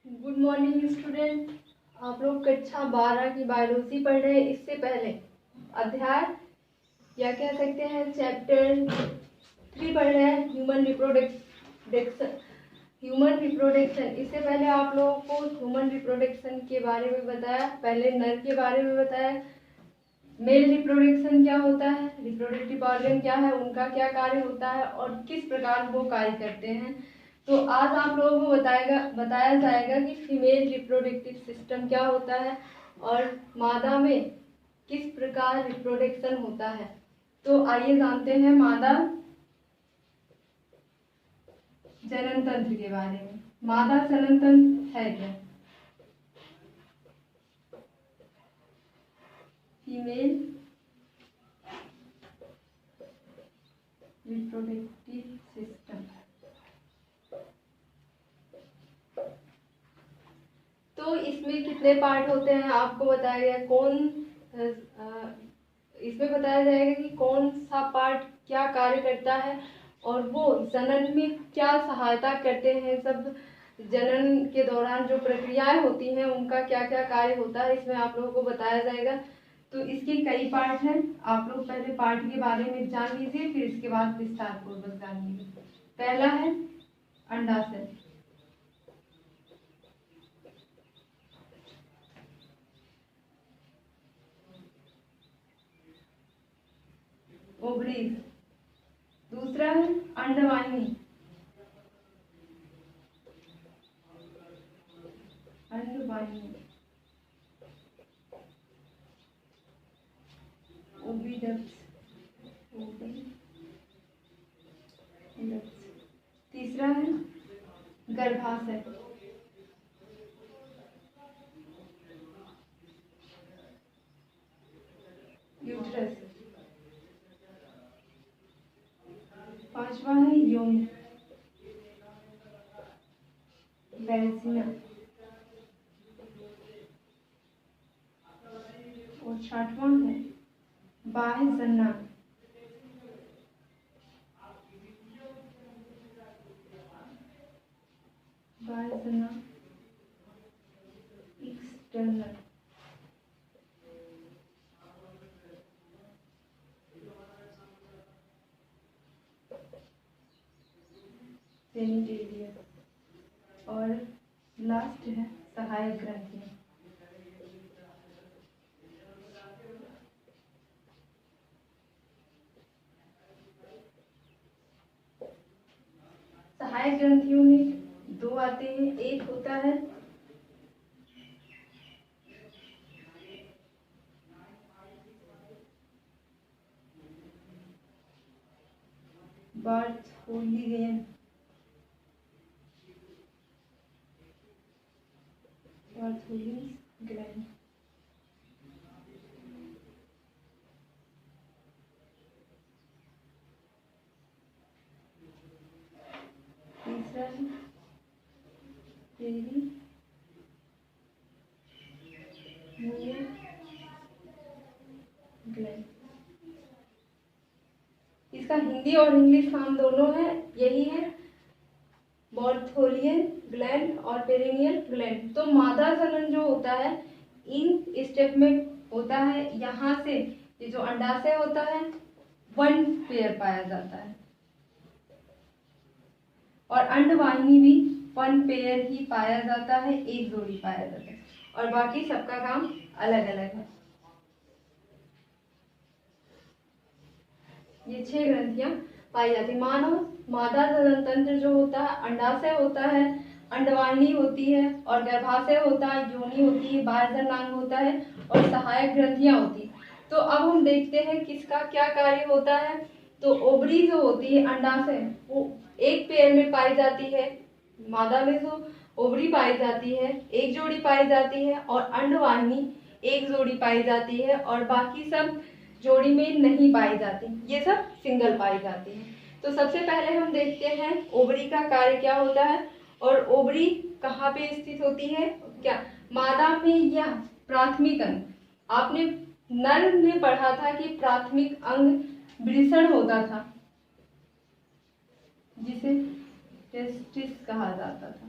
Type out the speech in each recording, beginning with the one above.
Good morning student. आप लोग कक्षा 12 की बायोलॉजी पढ़ रहे हैं। इससे पहले अध्याय या कह सकते हैं चैप्टर 3 पढ़ रहे हैं, ह्यूमन रिप्रोडक्शन। इससे पहले आप लोगों को ह्यूमन रिप्रोडक्शन के बारे में बताया। पहले नर के बारे में बताया, मेल रिप्रोडक्शन क्या होता है, रिप्रोडक्टिव ऑर्गन क्या है, उनका क्या कार्य होता है और किस प्रकार वो कार्य करते हैं। तो आज आप लोगों को बताया जाएगा कि फीमेल रिप्रोडक्टिव सिस्टम क्या होता है और मादा में किस प्रकार रिप्रोडक्शन होता है। तो आइए जानते हैं मादा जनन तंत्र के बारे में। मादा जनन तंत्र है क्या? Female reproductive system. तो इसमें कितने पार्ट होते हैं आपको बताया गया। इसमें बताया जाएगा कि कौन सा पार्ट क्या कार्य करता है और वो जनन में क्या सहायता करते हैं। सब जनन के दौरान जो प्रक्रियाएं होती हैं उनका क्या क्या कार्य होता है, इसमें आप लोगों को बताया जाएगा। तो इसके कई पार्ट हैं। आप लोग पहले पार्ट के बारे में जान लीजिए, फिर इसके बाद विस्तार पूर्वक जान लीजिए। पहला है अंडाशय। ओवरीज। दूसरा है अंडवाहिनी। अंडवाहिनी ओविडक्ट्स। तीसरा है गर्भाशय। यूट्रस। पांचवा है यौन। वैजिना। और छठवां है बाह्य जन्नांग। बाह्य जन्नांग एक्सटर्नल। जेनिटेलिया। और लास्ट है सहायक ग्रंथियां। सहायक ग्रंथियों में दो आते हैं। एक होता है बार्थोलियन। ग्लैंड। तीसरा है ग्लैंड। इसका हिंदी और इंग्लिश नाम दोनों है, यही है बार्थोलियन ग्लैंड और पेरिनियल ग्लैंड। तो मादा जनन जो होता है इन स्टेप में होता है। यहाँ से ये जो अंडाशय होता है 1 पेयर पाया जाता है और अंडवाहिनी भी 1 पेयर ही पाया जाता है, एक जोड़ी पाया जाता है और बाकी सबका काम अलग अलग है। ये 6 ग्रंथियां पाई जाती है। मादा जनन तंत्र जो होता है, अंडाशय होता है, अंडवाहिनी होती है और गर्भाशय होता है, योनि होती है, बाह्य जन्नांग होता है और सहायक ग्रंथियां होती है। तो अब हम देखते हैं किसका क्या कार्य होता है। तो ओवरी जो होती है अंडाशय, वो एक पेयर में पाई जाती है। मादा में जो ओवरी पाई जाती है एक जोड़ी पाई जाती है और अंडवाहिनी एक जोड़ी पाई जाती है और बाकी सब जोड़ी में नहीं पाई जाती, ये सब सिंगल पाई जाती है। तो सबसे पहले हम देखते हैं ओवरी का कार्य क्या होता है और ओवरी कहाँ पे स्थित होती है। क्या मादा में या प्राथमिक अंग। आपने नर में पढ़ा था कि प्राथमिक अंग वृषण होता था जिसे टेस्टिस कहा जाता था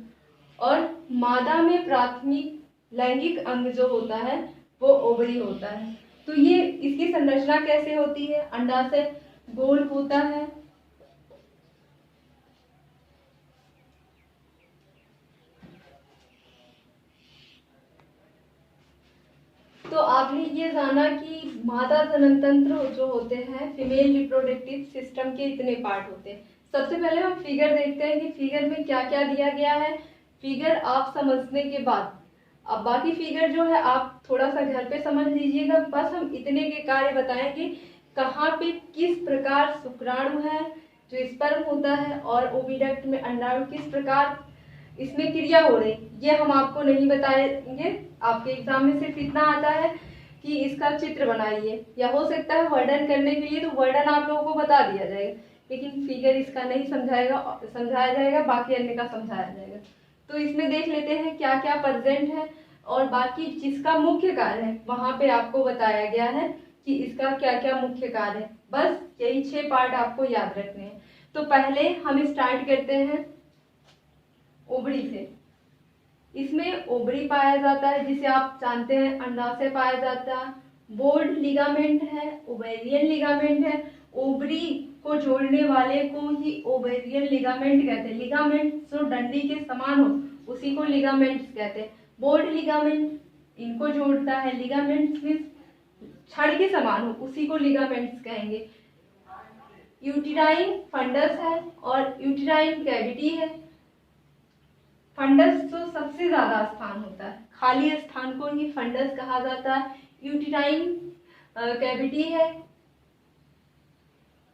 और मादा में प्राथमिक लैंगिक अंग जो होता है वो ओवरी होता है। तो ये इसकी संरचना कैसे होती है? अंडाशय गोल होता है, तो आपने ये जाना कि मादा जनन तंत्र जो होते हैं फीमेल रिप्रोडक्टिव सिस्टम के इतने पार्ट होते हैं। सबसे पहले हम फिगर देखते हैं कि फिगर में क्या क्या दिया गया है। फिगर आप समझने के बाद अब बाकी फिगर जो है आप थोड़ा सा घर पे समझ लीजिएगा। बस हम इतने के कार्य बताएंगे, कहाँ पे किस प्रकार शुक्राणु है जो स्पर्म होता है और ओविडक्ट में अंडाणु किस प्रकार इसमें क्रिया हो रही, ये हम आपको नहीं बताएंगे। आपके एग्जाम में सिर्फ इतना आता है कि इसका चित्र बनाइए, या हो सकता है वर्णन करने के लिए तो वर्णन आप लोगों को बता दिया जाएगा, लेकिन फिगर इसका नहीं समझाया जाएगा, बाकी अन्य का समझाया जाएगा। तो इसमें देख लेते हैं क्या क्या प्रेजेंट है और बाकी जिसका मुख्य कार्य है वहां पे आपको बताया गया है कि इसका क्या क्या मुख्य कार्य है। बस यही 6 पार्ट आपको याद रखने हैं। तो पहले हम स्टार्ट करते हैं ओवरी से। इसमें ओवरी पाया जाता है जिसे आप जानते हैं, अंडाशय पाया जाता है, बोल्ड लिगामेंट है, ओवेरियन लिगामेंट है। ओवरी को जोड़ने वाले को ही ओवेरियन लिगामेंट कहते हैं। लिगामेंट जो डंडी के समान हो उसी को लिगामेंट्स कहते हैं। बोल्ड लिगामेंट इनको जोड़ता है, लिगामेंट्स में छड़ के समान हो उसी को लिगामेंट्स कहेंगे। यूटेराइन फंडस है और यूटेराइन कैविटी है। फंडस जो सबसे ज्यादा स्थान होता है, खाली स्थान को ही फंडस कहा जाता है। यूटेराइन कैविटी है,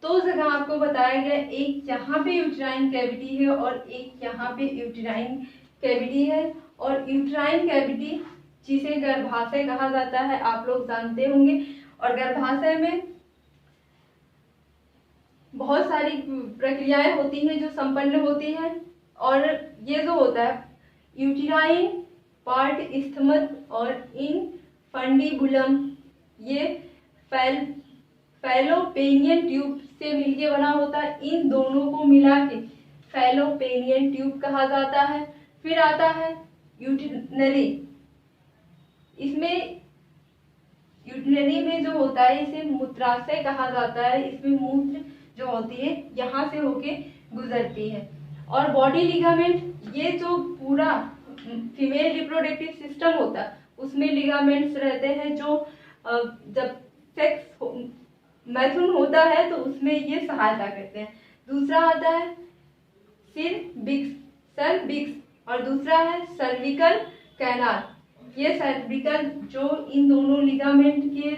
तो जगह आपको बताया गया, एक यहाँ पे यूटेराइन कैविटी है और एक यहाँ पे यूटेराइन कैविटी है। और यूटेराइन कैविटी जिसे गर्भाशय कहा जाता है आप लोग जानते होंगे। और गर्भाशय में बहुत सारी प्रक्रियाएं होती हैं जो संपन्न होती हैं, और ये जो होता है यूटेराइन पार्ट इस्थमस और इनफंडिबुलम, ये फैलोपेनियन ट्यूब से मिलके बना होता है। इन दोनों को मिला के फैलोपेनियन ट्यूब कहा जाता है। फिर आता है यूटिनरी। इसमें यूटिनरी में जो होता है इसे मूत्राशय कहा जाता है। इसमें मूत्र जो होती है यहाँ से होके गुजरती है। और बॉडी लिगामेंट, ये जो पूरा फीमेल रिप्रोडक्टिव सिस्टम होता है उसमें लिगामेंट्स रहते हैं जो जब सेक्स मैथुन होता है तो उसमें ये सहायता करते हैं। दूसरा आता है सर्विक्स और दूसरा है सर्विकल कैनाल। ये सर्विकल जो इन दोनों लिगामेंट के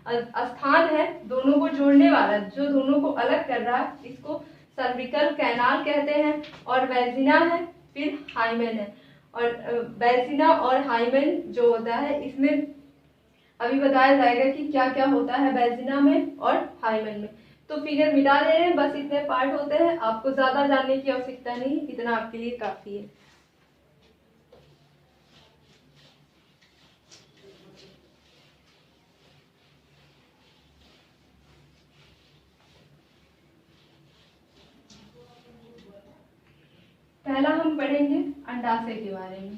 स्थान है, दोनों को जोड़ने वाला, जो दोनों को अलग कर रहा है, इसको सर्विकल कैनाल कहते हैं। और वैजिना है, फिर हाइमेन है। और वैजिना और हाइमेन जो होता है इसमें अभी बताया जाएगा कि क्या क्या होता है वैजिना में और हाइमेन में। तो फिगर मिटा दे रहे हैं, बस इतने पार्ट होते हैं, आपको ज्यादा जानने की आवश्यकता नहीं, इतना आपके लिए काफी है। पहला हम पढ़ेंगे अंडाशय के बारे में।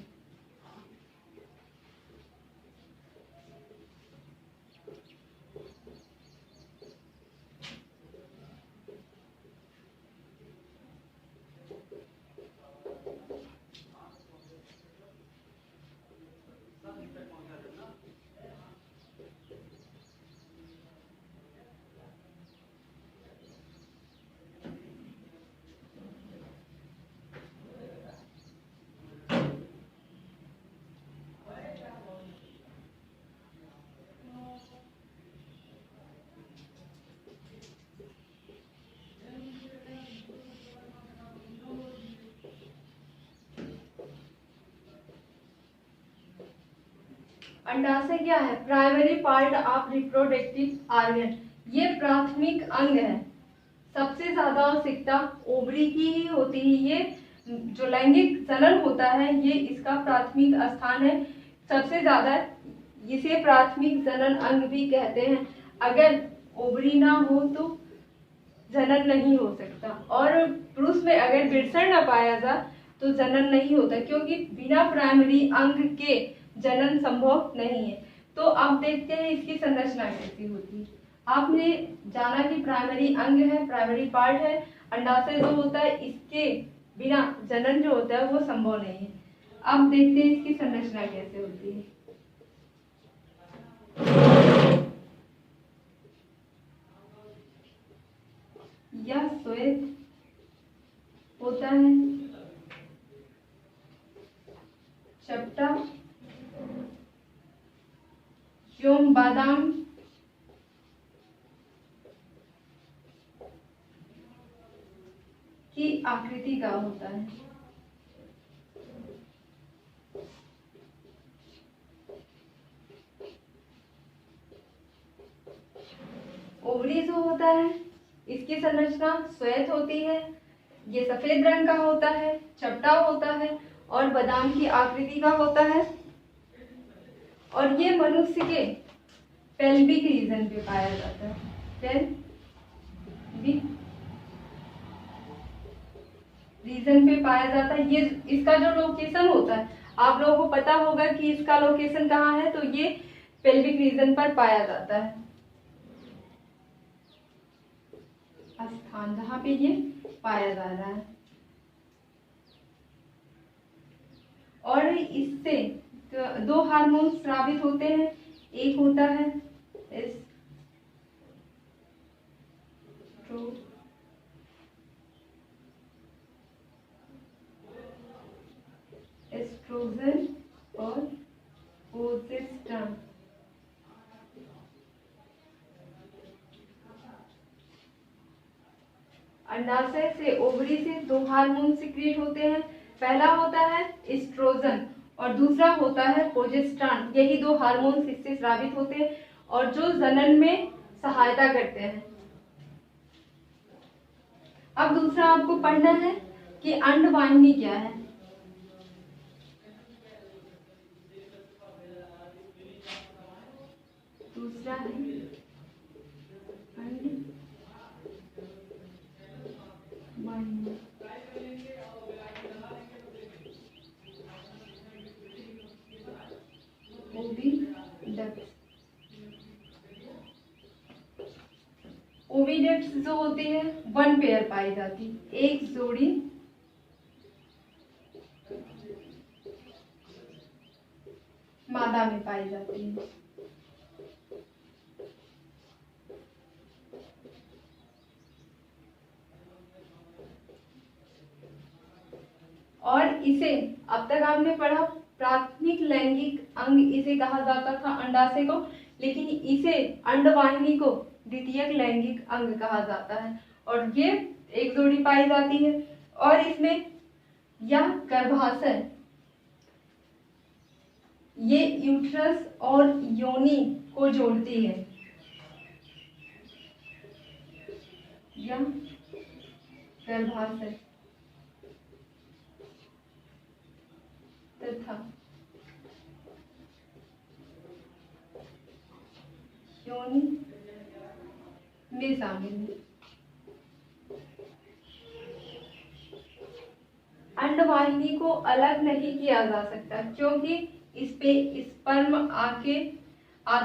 अंडाशय क्या है? Primary part of reproductive organ. ये प्राथमिक अंग है। सबसे ज्यादा आवश्यकता ओवरी की ही होती है। ये जो लैंगिक जनन होता है ये इसका प्राथमिक स्थान है। सबसे ज्यादा इसे प्राथमिक जनन अंग भी कहते हैं। अगर ओवरी ना हो तो जनन नहीं हो सकता। और पुरुष में अगर वृषण न पाया जाए तो जनन नहीं होता, क्योंकि बिना प्राइमरी अंग के जनन संभव नहीं है। तो अब देखते हैं इसकी संरचना कैसी होती है। आपने जाना कि प्राइमरी अंग है, प्राइमरी पार्ट है, अंडाशय जो होता है, इसके बिना जनन जो होता है वो संभव नहीं है। अब देखते हैं इसकी संरचना कैसे होती है। यह श्वेत होता है, चपटा एवं बादाम की आकृति का होता है। ओवरी जो होता है, इसकी संरचना श्वेत होती है, ये सफेद रंग का होता है, चपटा होता है और बादाम की आकृति का होता है, और ये मनुष्य के पेल्विक रीजन पे पाया जाता है। पेल्विक रीजन पे पाया जाता है। ये इसका जो लोकेशन होता है, आप लोगों को पता होगा कि इसका लोकेशन कहाँ है, तो ये पेल्विक रीजन पर पाया जाता है, स्थान जहाँ पे ये पाया जा रहा है। और इससे दो हार्मोन स्रावित होते हैं, एक होता है एस्ट्रोजन और प्रोजेस्टेरोन। अंडाशय से, ओवरी से दो हार्मोन सिक्रीट होते हैं। पहला होता है एस्ट्रोजन और दूसरा होता है प्रोजेस्टेरोन। यही दो हार्मोन इससे स्रावित होते हैं और जो जनन में सहायता करते हैं। अब दूसरा आपको पढ़ना है कि अंडवाहिनी क्या है। दूसरा है अंडवाहिनी। ओविडक्ट्स जो होती है वन पेयर पाई जाती, एक जोड़ी मादा में पाई जाती है। और इसे अब तक आपने पढ़ा प्राथमिक लैंगिक अंग इसे कहा जाता था अंडाशय को, लेकिन इसे अंडवाहिनी को द्वितीयक लैंगिक अंग कहा जाता है और ये एक जोड़ी पाई जाती है। और इसमें यह गर्भाशय ये यूट्रस और योनि को जोड़ती है। यह गर्भाशय तथा योनि में शामिल है। अंडवाहिनी को अलग नहीं किया जा सकता, क्योंकि इस पे स्पर्म आते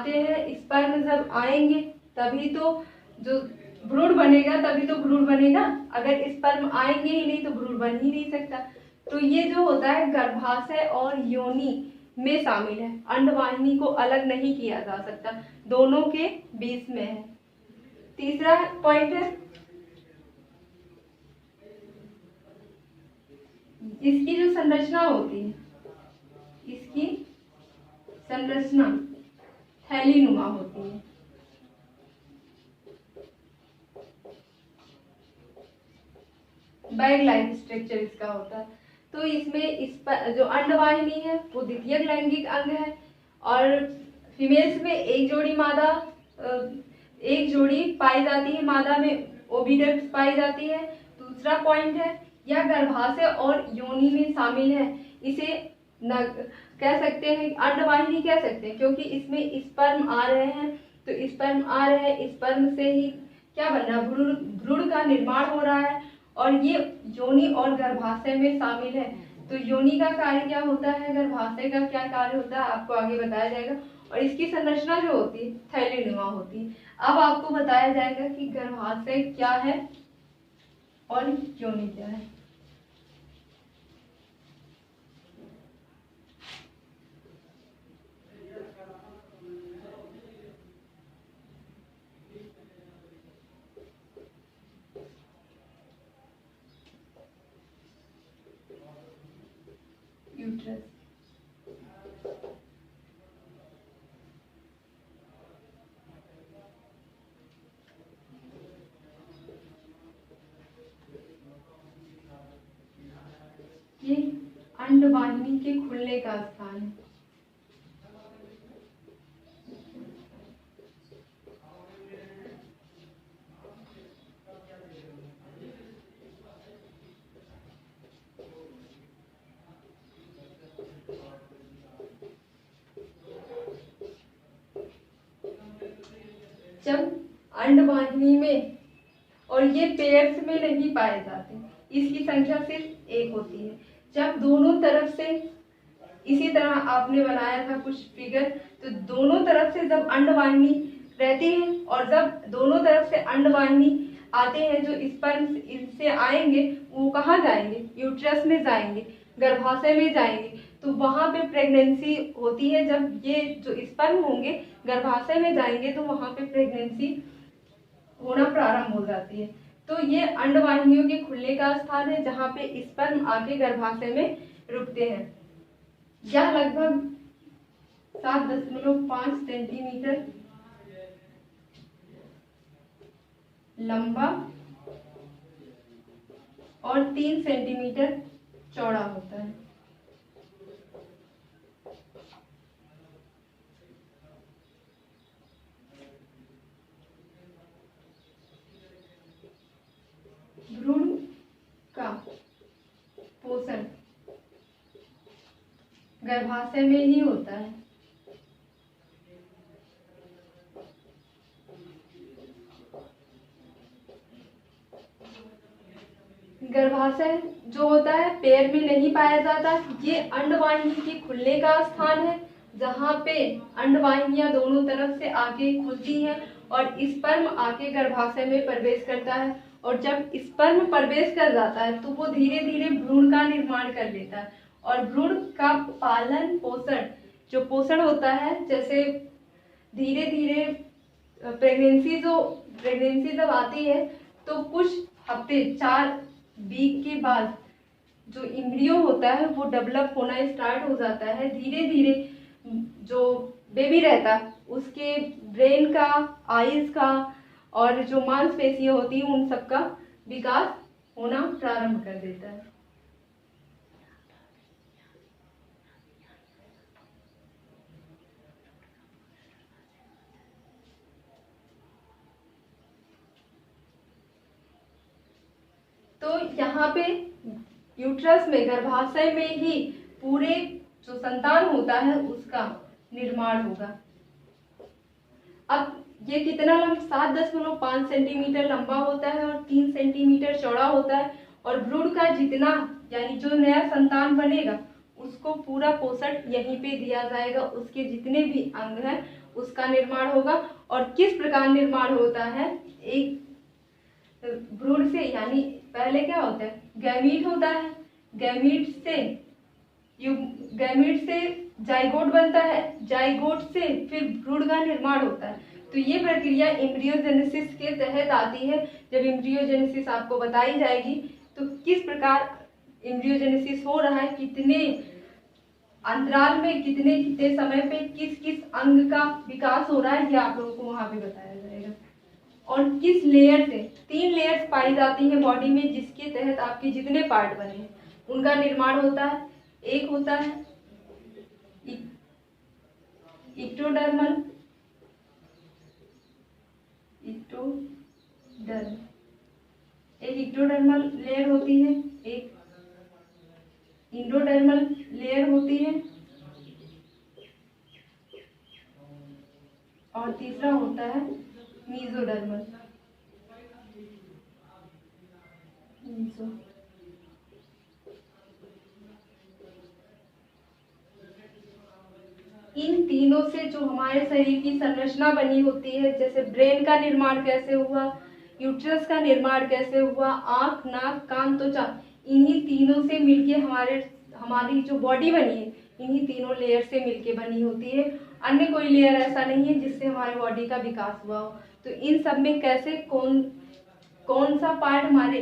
हैं। स्पर्म जब आएंगे तभी तो जो भ्रूण बनेगा, तभी तो भ्रूण बनेगा। अगर स्पर्म आएंगे ही नहीं तो भ्रूण बन ही नहीं सकता। तो ये जो होता है गर्भाशय और योनि में शामिल है। अंडवाहिनी को अलग नहीं किया जा सकता, दोनों के बीच में है। तीसरा पॉइंट है इसकी जो संरचना होती है, इसकी संरचना थैलीनुमा होती है। बैग लाइक स्ट्रक्चर इसका होता है। तो इसमें जो अंडवाहिनी है वो द्वितीयक लैंगिक अंग है और फीमेल्स में एक जोड़ी पाई जाती है, मादा में ओविडक्ट्स पाई जाती है। दूसरा पॉइंट है यह गर्भाशय और योनि में शामिल है। इसे कह सकते हैं अंडवाहिनी कह सकते हैं, क्योंकि इसमें स्पर्म आ रहे हैं। तो स्पर्म आ रहे हैं, स्पर्म से ही क्या बन रहा है, भ्रूण का निर्माण हो रहा है और ये योनि और गर्भाशय में शामिल है। तो योनि का कार्य क्या होता है, गर्भाशय का क्या कार्य होता है, आपको आगे बताया जाएगा। और इसकी संरचना जो होती है थैलीनुमा होती है। अब आपको बताया जाएगा कि गर्भाशय क्या है और योनि क्या है। यूट्रस, ये अंडवाहिनी के खुलने का स्थान है। जब अंडवाहिनी में, और ये पेयर्स में नहीं पाए जाते, इसकी संख्या सिर्फ एक होती है। जब दोनों तरफ से, इसी तरह आपने बनाया था कुछ फिगर, तो दोनों तरफ से जब अंडवाहिनी रहती है और जब दोनों तरफ से अंडवाहिनी आते हैं, जो स्पर्म इससे आएंगे वो कहाँ जाएंगे, यूट्रस में जाएंगे, गर्भाशय में जाएंगे। तो वहां पे प्रेगनेंसी होती है। जब ये जो स्पर्म होंगे गर्भाशय में जाएंगे तो वहां पे प्रेगनेंसी होना प्रारंभ हो जाती है। तो ये अंडवाहिनियों के खुलने का स्थान है जहाँ पे स्पर्म आके गर्भाशय में रुकते हैं। यह लगभग 7.5 सेंटीमीटर लंबा और 3 सेंटीमीटर चौड़ा होता है। भ्रूण का पोषण गर्भाशय में ही होता है। गर्भाशय जो होता है पैर में नहीं पाया जाता। ये अंडवाहिनी के खुलने का स्थान है जहाँ पे अंडवाहिनियां दोनों तरफ से आके खुलती हैं और स्पर्म आके गर्भाशय में प्रवेश करता है। और जब स्पर्म प्रवेश कर जाता है तो वो धीरे धीरे भ्रूण का निर्माण कर लेता है। और भ्रूण का पालन पोषण, जो पोषण होता है, जैसे धीरे धीरे प्रेगनेंसी जब आती है तो कुछ हफ्ते 4 वीक के बाद जो इम्ब्रियो होता है वो डेवलप होना स्टार्ट हो जाता है। धीरे धीरे जो बेबी रहता है उसके ब्रेन का, आईज का और जो मांसपेशियां होती हैं उन सब का विकास होना प्रारंभ कर देता है। तो यहाँ पे यूट्रस में, गर्भाशय में ही पूरे जो संतान होता है उसका निर्माण होगा। अब ये कितना लंबा, 7.5 सेंटीमीटर लंबा होता है और 3 सेंटीमीटर चौड़ा होता है। और भ्रूण का जितना, यानी जो नया संतान बनेगा उसको पूरा पोषण यहीं पे दिया जाएगा। उसके जितने भी अंग हैं उसका निर्माण होगा। और किस प्रकार निर्माण होता है, एक भ्रूण से, यानी पहले क्या होता है, गैमीट होता है, गैमीट से जाइगोट बनता है, जाइगोट से फिर भ्रूण का निर्माण होता है। तो ये प्रक्रिया एम्ब्रियोजेनेसिस के तहत आती है। जब एम्ब्रियोजेनेसिस आपको बताई जाएगी तो किस प्रकार एम्ब्रियोजेनेसिस हो रहा है, कितने अंतराल में, कितने समय पे किस किस अंग का विकास हो रहा है, ये आप लोगों को वहां पे बताया जाएगा। और किस लेयर से, 3 लेयर्स पाई जाती हैं बॉडी में जिसके तहत आपके जितने पार्ट बने हैं उनका निर्माण होता है। एक होता है इक्टोडर्मल, एक इक्टोडर्मल लेयर होती है, एक इंडोडर्मल लेयर होती है और तीसरा होता है मीजोडर्मल। इन तीनों से जो हमारे शरीर की संरचना बनी होती है, जैसे ब्रेन का निर्माण कैसे हुआ, यूट्रस का निर्माण कैसे हुआ, आंख, नाक, कान, त्वचा, इन्हीं तीनों से मिलके हमारी जो बॉडी बनी है, इन्हीं तीनों लेयर से मिलके बनी होती है। अन्य कोई लेयर ऐसा नहीं है जिससे हमारे बॉडी का विकास हुआ हो। तो इन सब में कैसे कौन सा पार्ट हमारे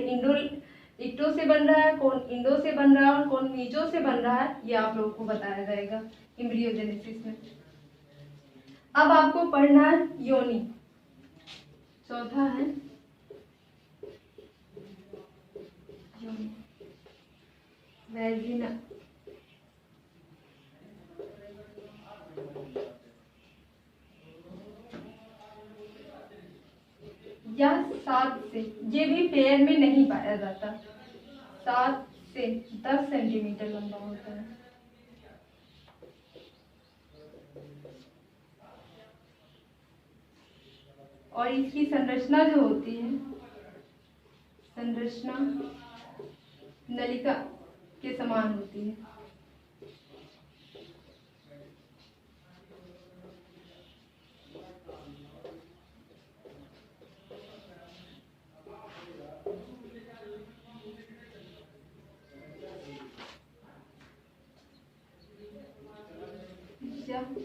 इक्टो से बन रहा है, कौन इंडो से बन रहा है और कौन मीजो से बन रहा है, ये आप लोगों को बताया जाएगा एम्ब्रियोजेनेसिस में। अब आपको पढ़ना है योनि। चौथा है योनि, वैजिना। यह 7 से, ये भी पेयर में नहीं पाया जाता, 7 से 10 सेंटीमीटर लंबा होता है। और इसकी संरचना जो होती है, संरचना नलिका के समान होती है।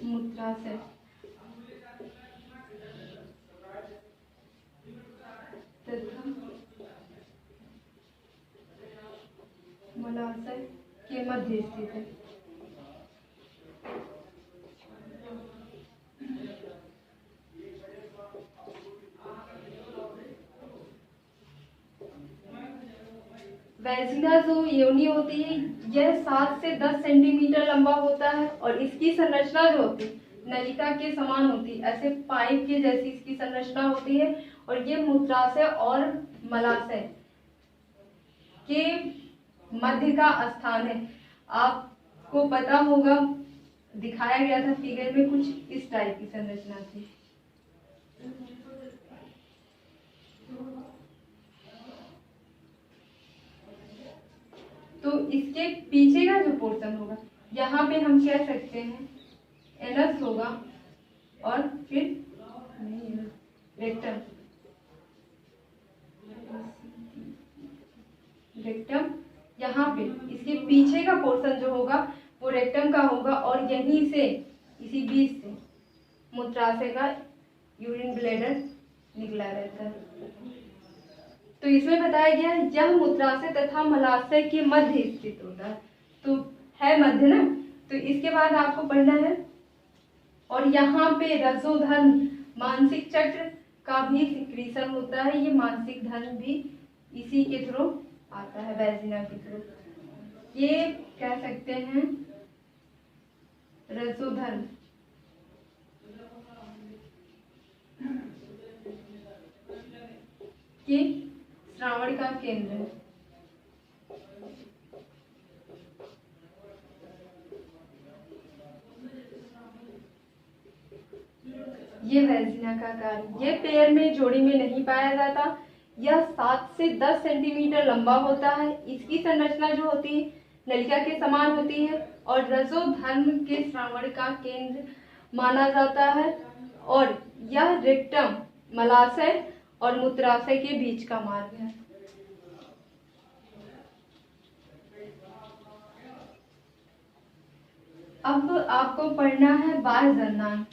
मूत्राशय तथा मलाशय के मध्य स्थित है। वैजिना जो योनि होती है, यह 7 से 10 सेंटीमीटर लंबा होता है और इसकी संरचना जो होती है नलिका के समान होती है, ऐसे पाइप के जैसी इसकी संरचना होती है। और ये मूत्राशय और मलाशय के मध्य का स्थान है। आपको पता होगा, दिखाया गया था फिगर में, कुछ इस टाइप की संरचना थी। तो इसके पीछे का जो पोर्शन होगा, यहाँ पे हम कह सकते हैं एनस होगा और फिर रेक्टम, रेक्टम यहाँ पे इसके पीछे का पोर्शन जो होगा वो रेक्टम का होगा और यहीं से, इसी बीच से मूत्राशय का यूरिन ब्लैडर निकला रहता है। तो इसमें बताया गया है यह मूत्राशय तथा मलाशय के मध्य स्थित होता है। तो है मध्य ना। तो इसके बाद आपको पढ़ना है, और यहाँ पे रसोधर्म मानसिक चक्र का भी सिक्रीशन होता है। ये मानसिक धर्म भी इसी के थ्रू आता है, वैजिना के थ्रू। ये कह सकते हैं रसोधर्म के श्रावण का केंद्र है। ये वैजिना का कार्य, ये पेयर में, जोड़ी में नहीं पाया जाता। यह 7 से 10 सेंटीमीटर लंबा होता है। इसकी संरचना जो होती है नलिका के समान होती है और रसोधर्म के श्रावण का केंद्र माना जाता है। और यह रेक्टम, मलाशय और मूत्राशय के बीच का मार्ग है। अब आपको पढ़ना है बाह्य जननांग।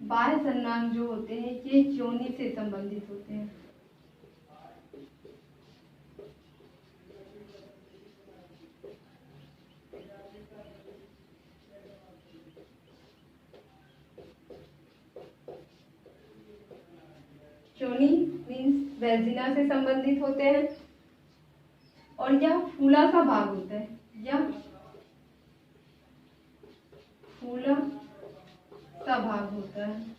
बाह्य जननांग जो होते हैं ये योनि से संबंधित होते हैं। योनि मीन्स वैजिना से संबंधित होते हैं और यह फूला सा भाग होता है, यह फूला सा भाग होता है।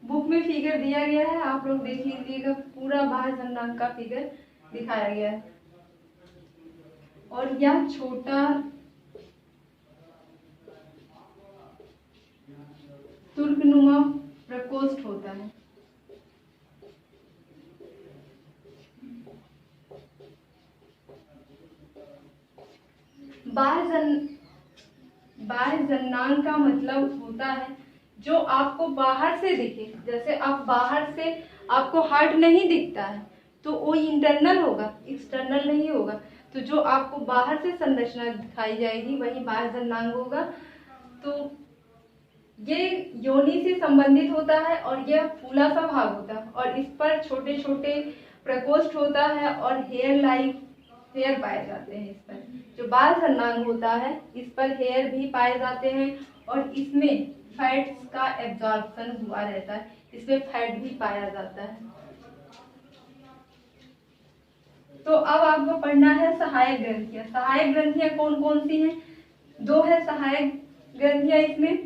वो बुक में फिगर दिया गया है, आप लोग देख लीजिएगा, पूरा बाह्य जननांग का फिगर दिखाया गया है। और यह छोटा तुर्कनुमा प्रकोष्ठ होता है। बाह्य जननांग का मतलब होता है जो आपको बाहर से दिखे। जैसे आप बाहर से, आपको हार्ट नहीं दिखता है तो वो इंटरनल होगा, एक्सटर्नल नहीं होगा। तो जो आपको बाहर से संरचना दिखाई जाएगी वही बाह्य जननांग होगा। तो ये योनि से संबंधित होता है और यह फूला सा भाग होता है और इस पर छोटे छोटे प्रकोष्ठ होता है और हेयर पाए जाते हैं। इस पर जो बाह्य जननांग होता है इस पर हेयर भी पाए जाते हैं और इसमें फैट्स का एब्जॉर्प्शन हुआ रहता है, इसमें फैट भी पाया जाता है। तो अब आपको पढ़ना है सहायक ग्रंथियां। सहायक ग्रंथियां कौन कौन सी हैं? दो है सहायक ग्रंथियां इसमें।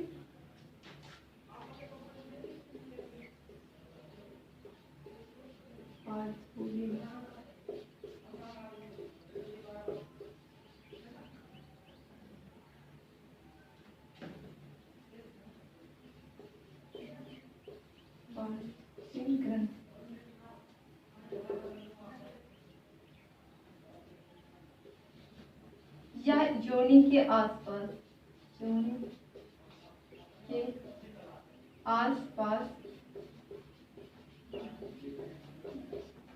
या योनि के आसपास, योनि के आसपास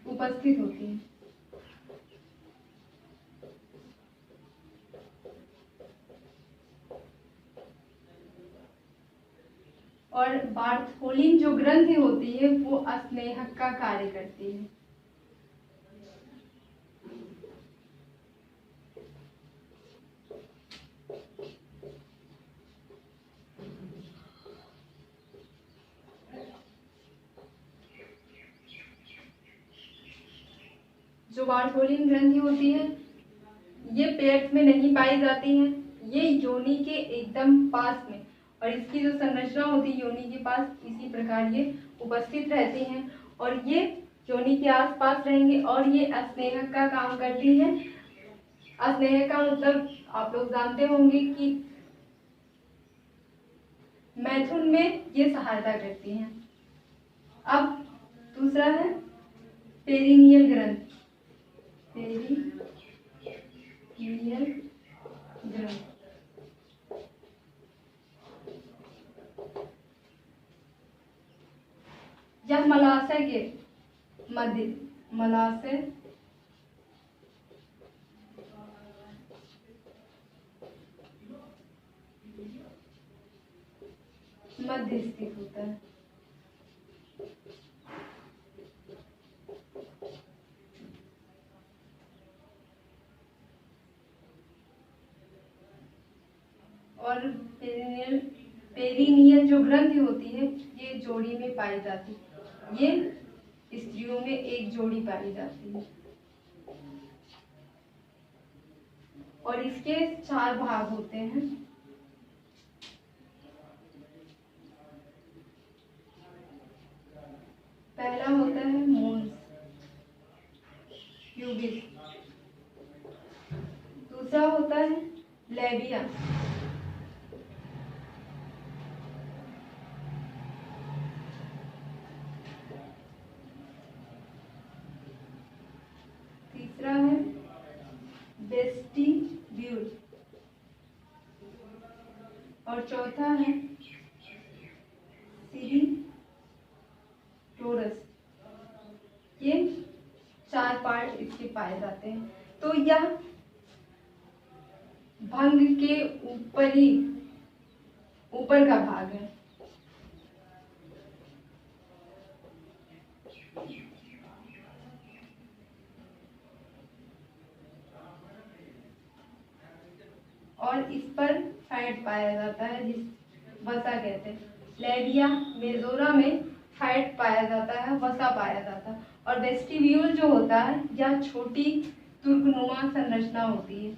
उपस्थित होती है। और बार्थोलिन जो ग्रंथि होती है वो अस्नेहक का कार्य करती है। जो बार्थोलिन ग्रंथि होती है ये पेट में नहीं पाई जाती है, ये योनि के एकदम पास में, और इसकी जो संरचना होती है योनि के पास इसी प्रकार ये उपस्थित रहती हैं और ये योनि के आसपास रहेंगे और ये अस्नेहक का काम करती है। अस्नेहक का मतलब आप लोग जानते होंगे कि मैथुन में ये सहायता करती हैं। अब दूसरा है पेरिनियल ग्रंथ। पेरिनियल ग्रंथ यह मलाशय के मध्य स्थित होता है। और पेरिनियल जो ग्रंथि होती है ये जोड़ी में पाई जाती है, ये स्त्रियों में एक जोड़ी पाई जाती है और इसके 4 भाग होते हैं। पहला होता है मोन्स प्यूबिस, दूसरा होता है लेबिया, तीसरा है वेस्टिब्यूल और चौथा है सीरिटोरस। ये 4 पार्ट इसके पाए जाते हैं। तो यह भंग के ऊपर का भाग है। और इस पर फैट पाया जाता है जिस वसा कहते हैं। लेबिया मेजोरा में फैट पाया जाता है, वसा पाया जाता है। और वेस्टिब्यूल जो होता है यह छोटी तुर्कनुमा संरचना होती है।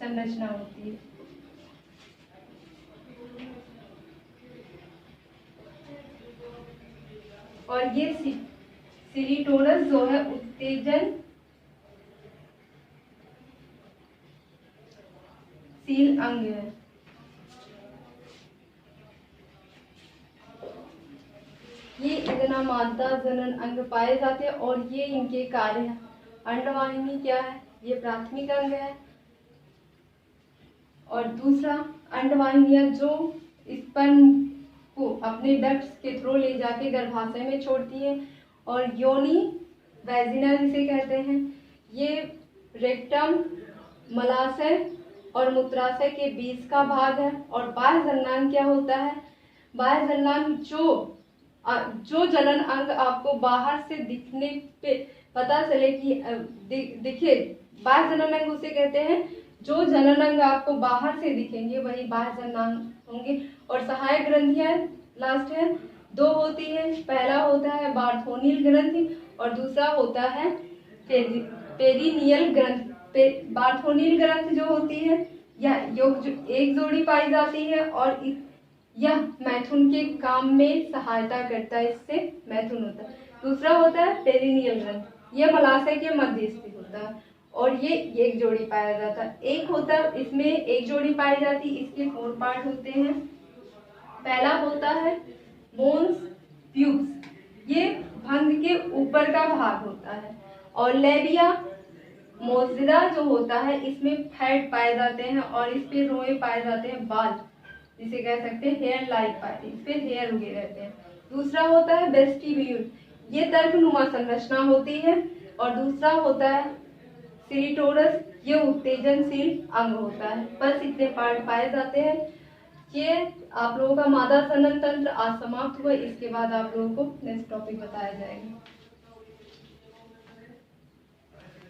संरचना होती है। और ये सीरिटोरस जो है उत्तेजन शील अंग है। ये इतना मादा जनन अंग पाए जाते हैं और ये इनके कार्य हैं। अंडवाहिनी क्या है? ये प्राथमिक अंग है। और दूसरा, अंडवाहिनियां जो स्पर्म को अपने डक्ट्स के थ्रू ले जाके गर्भाशय में छोड़ती हैं। और योनि वैजिना जिसे कहते हैं, ये रेक्टम, मलाशय और मूत्राशय के बीच का भाग है। और बाह्य जननांग क्या होता है? बाह्य जननांग जो जनन अंग आपको बाहर से दिखने पे पता चले कि दिखे, बाह्य जनन अंग उसे कहते हैं जो जनन अंग आपको बाहर से दिखेंगे, वही बाह्य जननांग होंगे। और सहायक ग्रंथियां लास्ट है, दो होती है। पहला होता है बार्थोनियल ग्रंथि और दूसरा होता है पेरिनियल ग्रंथि। बार्थोनियल ग्रंथि जो होती है एक जोड़ी पाई जाती है और यह मैथुन के काम में सहायता करता है, इससे मैथुन होता है। दूसरा होता है पेरिनियल ग्रंथि, यह मलाशय के मध्य स्थित होता है और ये एक जोड़ी पाया जाता है। एक होता है, इसमें एक जोड़ी पाई जाती है, इसके 4 पार्ट होते हैं। पहला होता है बोन्स प्यूब्स, ये भंग के ऊपर का भाग होता है। और लेबिया मोजिरा जो होता है, इसमें फैट पाए जाते हैं और इस पे रोए पाए जाते हैं, बाल जिसे कह सकते हैं हेयर लाइक पाए, इस पे हेयर उगे रहते हैं। दूसरा होता है वेस्टिब्यूल, ये तर्कनुमा संरचना होती है। और दूसरा होता है सीरिटोरस, ये उत्तेजनशील अंग होता है। बस इतने पार्ट पाए जाते हैं। ये आप लोगों का मादा जनन तंत्र आज समाप्त हुआ। इसके बाद आप लोगों को नेक्स्ट टॉपिक बताया जाएगा।